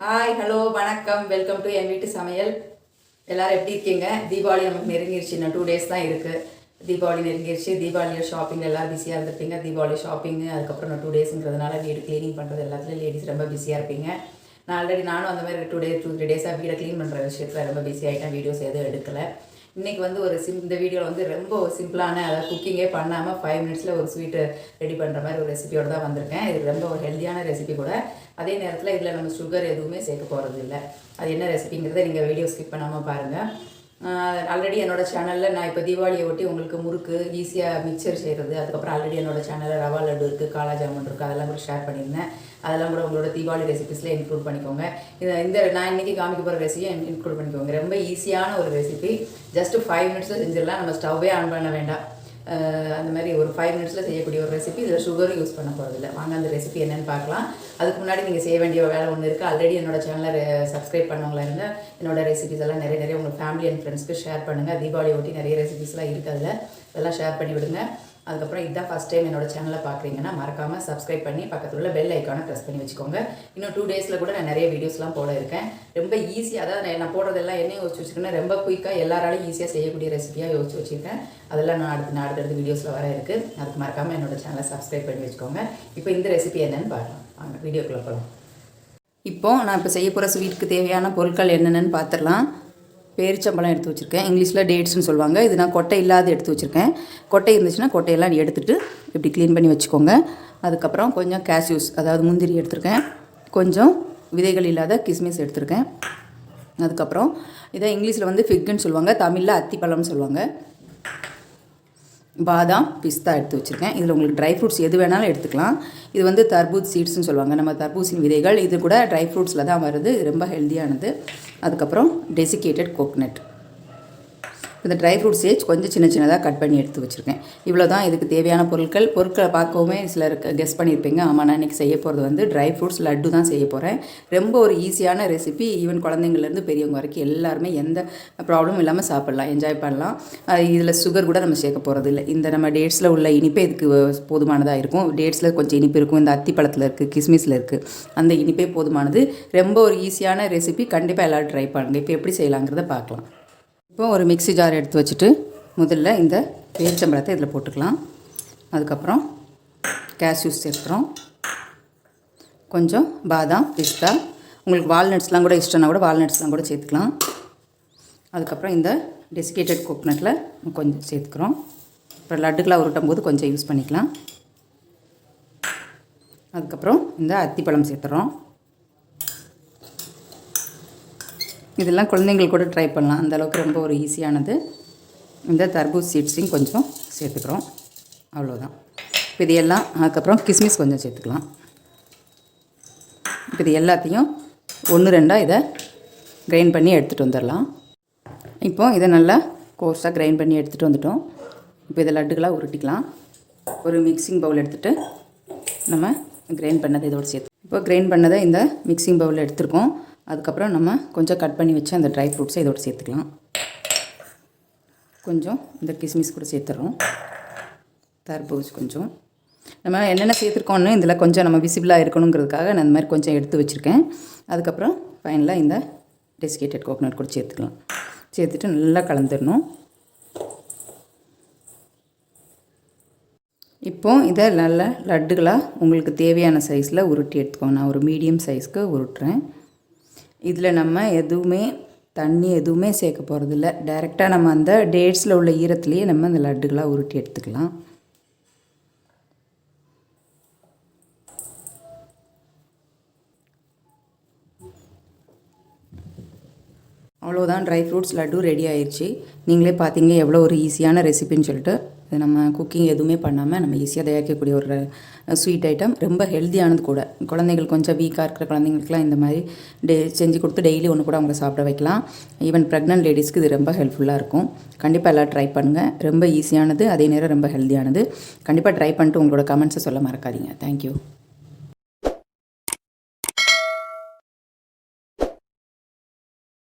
Hi hello வணக்கம் welcome to என் வீட்டு சமையல். எல்லோரும் எப்படி இருக்கீங்க? தீபாவளி நமக்கு நெருங்கிடுச்சு, இன்னும் 2 days தான் இருக்குது. தீபாவளி நெருங்கிடுச்சு. தீபாவளியில் ஷாப்பிங் எல்லாம் பிஸியாக இருந்திருப்பீங்க. தீபாவளி ஷாப்பிங்கு, அதுக்கப்புறம் நான் 2 daysங்கிறதுனால வீடு க்ளீனிங் பண்ணுறது எல்லாத்துலேயும் லேடிஸ் ரொம்ப பிஸியாக இருப்பீங்க. நானும் அந்த மாதிரி 2-3 days வீடை க்ளீன் பண்ணுற விஷயத்தில் ரொம்ப பிஸி ஆகிட்டேன். வீடியோஸ் எதுவும் எடுக்கலை. இன்றைக்கி வந்து இந்த வீடியோவில் வந்து ரொம்ப சிம்பிளான, அதாவது குக்கிங்கே பண்ணாமல் 5 minutes ஒரு ஸ்வீட்டு ரெடி பண்ணுற மாதிரி ஒரு ரெசிபியோடு தான் வந்திருக்கேன். இது ரொம்ப ஒரு ஹெல்த்தியான ரெசிபி கூட. அதே நேரத்தில் இதில் நம்ம சுகர் எதுவுமே சேர்க்க போகிறது இல்லை. அது என்ன ரெசிபிங்கிறத நீங்கள் வீடியோ ஸ்கிப் பண்ணாமல் பாருங்கள். ஆல்ரெடி என்னோடய சேனலில் நான் இப்போ தீபாவளியை ஒட்டி உங்களுக்கு முறுக்கு ஈஸியாக மிக்சர் செய்கிறது, அதுக்கப்புறம் ஆல்ரெடி என்னோடய சேனலில் ரவா லட்டு இருக்குது, காலா ஜாமுன் இருக்குது, அதெல்லாம் கூட ஷேர் பண்ணியிருந்தேன். அதெல்லாம் கூட உங்களோட தீபாவளி ரெசிபிஸில் இன்க்ளூட் பண்ணிக்கோங்க. இந்த நான் இன்றைக்கி காமிக்க போகிற ரெசிபியை இன்க்ளூட் பண்ணிக்கோங்க. ரொம்ப ஈஸியான ஒரு ரெசிபி. ஜஸ்ட்டு 5 minutes செஞ்சிடலாம். நம்ம ஸ்டவ்வே ஆன் பண்ண வேண்டாம். அந்த மாதிரி ஒரு 5 minutes செய்யக்கூடிய ஒரு ரெசிபி. இதில் சுகரும் யூஸ் பண்ண போகிறதில்ல. வாங்க அந்த ரெசிபி என்னென்னு பார்க்கலாம். அதுக்கு முன்னாடி நீங்கள் செய்ய வேண்டிய வேலை ஒன்று இருக்குது. ஆல்ரெடி என்னோடய சேனலை சப்ஸ்கிரைப் பண்ணவங்களா இருந்தால் என்னோடய ரெசிபிஸ் எல்லாம் நிறைய உங்கள் ஃபேமிலி அண்ட் ஃப்ரெண்ட்ஸ்க்கு ஷேர் பண்ணுங்கள். தீபாவளி ஒட்டி நிறைய ரெசிபிஸ்லாம் இருக்குது, அதில் அதெல்லாம் ஷேர் பண்ணி விடுங்க. அதுக்கப்புறம் இதுதான் ஃபஸ்ட் டைம் என்னோடய சேனலை பார்க்குறீங்கன்னா மறக்காமல் சப்ஸ்கிரைப் பண்ணி பக்கத்தில் உள்ள பெல் ஐக்கானை ப்ரெஸ் பண்ணி வச்சுக்கோங்க. இன்னும் 2 days கூட நான் நிறைய வீடியோஸ்லாம் போட இருக்கேன். ரொம்ப ஈஸியாக, அதாவது நான் போடுறதெல்லாம் என்ன யோசிச்சு வச்சுருக்கேன்னா, ரொம்ப குயிக்காக எல்லாராலையும் ஈஸியாக செய்யக்கூடிய ரெசிபியாக யோசிச்சு வச்சுருக்கேன். அதெல்லாம் நான் அடுத்தடுத்த வீடியோஸில் வர இருக்குது. அதுக்கு மறக்காமல் என்னோடய சேனலை சப்ஸ்கிரைப் பண்ணி வச்சுக்கோங்க. இப்போ இந்த ரெசிபி என்னென்னு பார்க்கலாம். வாங்க வீடியோக்குள்ளே போகலாம். இப்போது நான் இப்போ செய்ய போகிற ஸ்வீட்டுக்கு தேவையான பொருட்கள் என்னென்னு பார்த்துடலாம். பேரிச்சம்பழம் எடுத்து வச்சுருக்கேன். இங்கிலீஷில் டேட்ஸ்னு சொல்லுவாங்க. இது நான் கொட்டை இல்லாத எடுத்து வச்சுருக்கேன். கொட்டை இருந்துச்சுன்னா கொட்டையெல்லாம் எடுத்துகிட்டு இப்படி க்ளீன் பண்ணி வச்சுக்கோங்க. அதுக்கப்புறம் கொஞ்சம் கேஷ்யூஸ், அதாவது முந்திரி எடுத்துருக்கேன். கொஞ்சம் விதைகள் இல்லாத கிஸ்மிஸ் எடுத்துருக்கேன். அதுக்கப்புறம் இதை இங்கிலீஷில் வந்து ஃபிக்குன்னு சொல்லுவாங்க, தமிழில் அத்திப்பழம்னு சொல்லுவாங்க. பாதாம், பிஸ்தா எடுத்து வச்சுருக்கேன். இதில் உங்களுக்கு ட்ரை ஃப்ரூட்ஸ் எது வேணாலும் எடுத்துக்கலாம். இது வந்து தர்பூஸ் சீட்ஸ்னு சொல்லுவாங்க, நம்ம தர்பூசின் விதைகள். இது கூட ட்ரை ஃப்ரூட்ஸில் தான் வருது. ரொம்ப ஹெல்த்தியானது. அதுக்கப்புறம் டெசிகேட்டட் கோகனட். இந்த ட்ரை ஃப்ரூட் சேஜ் கொஞ்சம் சின்னதாக கட் பண்ணி எடுத்து வச்சுருக்கேன். இவ்வளோ தான் இதுக்கு தேவையான பொருட்களை பார்க்கவுமே சிலர் கெஸ் பண்ணியிருப்பீங்க. ஆமாம், நான் இன்றைக்கி செய்ய போகிறது வந்து ட்ரை ஃப்ரூட்ஸ் லட்டு தான் செய்ய போகிறேன். ரொம்ப ஒரு ஈஸியான ரெசிபி. ஈவன் குழந்தைங்கள்லேருந்து பெரியவங்க வரைக்கும் எல்லாருமே எந்த ப்ராப்ளமும் இல்லாமல் சாப்பிட்லாம், என்ஜாய் பண்ணலாம். இதில் சுகர் கூட நம்ம சேர்க்க போகிறது இல்லை. இந்த நம்ம டேட்ஸில் உள்ள இனிப்பே இதுக்கு போதுமானதாக இருக்கும். டேட்ஸில் கொஞ்சம் இனிப்பு இருக்கும், இந்த அத்திப்பழத்தில் இருக்குது, கிஸ்மிஸில் இருக்குது, அந்த இனிப்பே போதுமானது. ரொம்ப ஒரு ஈஸியான ரெசிபி. கண்டிப்பாக எல்லோரும் ட்ரை பண்ணுங்கள். இப்போ எப்படி செய்யலாங்கிறத பார்க்கலாம். இப்போ ஒரு மிக்ஸி ஜார் எடுத்து வச்சுட்டு முதல்ல இந்த பேரிச்சம்பழத்தை இதில் போட்டுக்கலாம். அதுக்கப்புறம் கேஷ்யூஸ் சேர்க்குறோம். கொஞ்சம் பாதாம், பிஸ்தா, உங்களுக்கு வால்நட்ஸ்லாம் கூட இஷ்டம்னா கூட வால்நட்ஸ்லாம் கூட சேர்த்துக்கலாம். அதுக்கப்புறம் இந்த டெசிகேட்டட் கோகனட்டில் கொஞ்சம் சேர்த்துக்கிறோம். அப்புறம் லட்டுக்கெலாம் உருட்டும் போது கொஞ்சம் யூஸ் பண்ணிக்கலாம். அதுக்கப்புறம் இந்த அத்திப்பழம் சேர்த்துறோம். இதெல்லாம் குழந்தைங்களுக்கு கூட ட்ரை பண்ணலாம், அந்தளவுக்கு ரொம்ப ஒரு ஈஸியானது. இந்த தர்பூஸ் சீட்ஸையும் கொஞ்சம் சேர்த்துக்கிறோம். அவ்வளோதான். இப்போ இது எல்லாம், அதுக்கப்புறம் கிஸ்மிஸ் கொஞ்சம் சேர்த்துக்கலாம். இப்போ இது எல்லாத்தையும் 1-2 இதை கிரைண்ட் பண்ணி எடுத்துகிட்டு வந்துடலாம். இப்போ இதை நல்லா கோர்ஸாக கிரைண்ட் பண்ணி எடுத்துகிட்டு வந்துட்டோம். இப்போ இதை லட்டுகளாக உருட்டிக்கலாம். ஒரு மிக்சிங் பவுல் எடுத்துகிட்டு நம்ம கிரைண்ட் பண்ணதை இதோடு சேர்த்து, இப்போ கிரைண்ட் பண்ணதை இந்த மிக்சிங் பவுலில் எடுத்துருக்கோம். அதுக்கப்புறம் நம்ம கொஞ்சம் கட் பண்ணி வச்சு அந்த ட்ரை ஃப்ரூட்ஸை இதோடு சேர்த்துக்கலாம். கொஞ்சம் இந்த கிஸ்மிஸ் கூட சேர்த்துறோம். தர்பூஸ் கொஞ்சம், நம்ம என்னென்ன சேர்த்துருக்கோன்னு இதில் கொஞ்சம் நம்ம விசிபிளாக இருக்கணுங்கிறதுக்காக நான் இந்த மாதிரி கொஞ்சம் எடுத்து வச்சுருக்கேன். அதுக்கப்புறம் ஃபைனலாக இந்த டெசிகேட்டட் கோகனட் கூட சேர்த்துக்கலாம். சேர்த்துட்டு நல்லா கலந்துடணும். இப்போது இதை நல்ல லட்டுகளாக உங்களுக்கு தேவையான சைஸில் உருட்டி எடுத்துக்கோங்க. நான் ஒரு மீடியம் சைஸ்க்கு உருட்டுறேன். இதில் நம்ம தண்ணி எதுவுமே சேர்க்க போகிறதில்ல. டைரெக்டாக நம்ம அந்த டேட்ஸில் உள்ள ஈரத்துலேயே நம்ம அந்த லட்டுகளாக உருட்டி எடுத்துக்கலாம். அவ்வளோதான், ட்ரை ஃப்ரூட்ஸ் லட்டு ரெடி ஆயிடுச்சு. நீங்களே பார்த்தீங்க எவ்வளோ ஒரு ஈஸியான ரெசிபின்னு சொல்லிட்டு. இது நம்ம குக்கிங் எதுவுமே பண்ணாமல் நம்ம ஈஸியாக தயாரிக்கக்கூடிய ஒரு ஸ்வீட் ஐட்டம். ரொம்ப ஹெல்த்தியானது கூட. குழந்தைகள் கொஞ்சம் வீக்காக இருக்கிற குழந்தைங்களுக்குலாம் இந்த மாதிரி செஞ்சு கொடுத்து டெய்லி ஒன்று கூட அவங்கள சாப்பிட வைக்கலாம். ஈவன் ப்ரெக்னென்ட் லேடிஸ்க்கு இது ரொம்ப ஹெல்ப்ஃபுல்லாக இருக்கும். கண்டிப்பாக எல்லாம் ட்ரை பண்ணுங்கள். ரொம்ப ஈஸியானது, அதே நேரம் ரொம்ப ஹெல்த்தியானது. கண்டிப்பாக ட்ரை பண்ணிட்டு உங்களோட கமெண்ட்ஸை சொல்ல மறக்காதீங்க. தேங்க்யூ.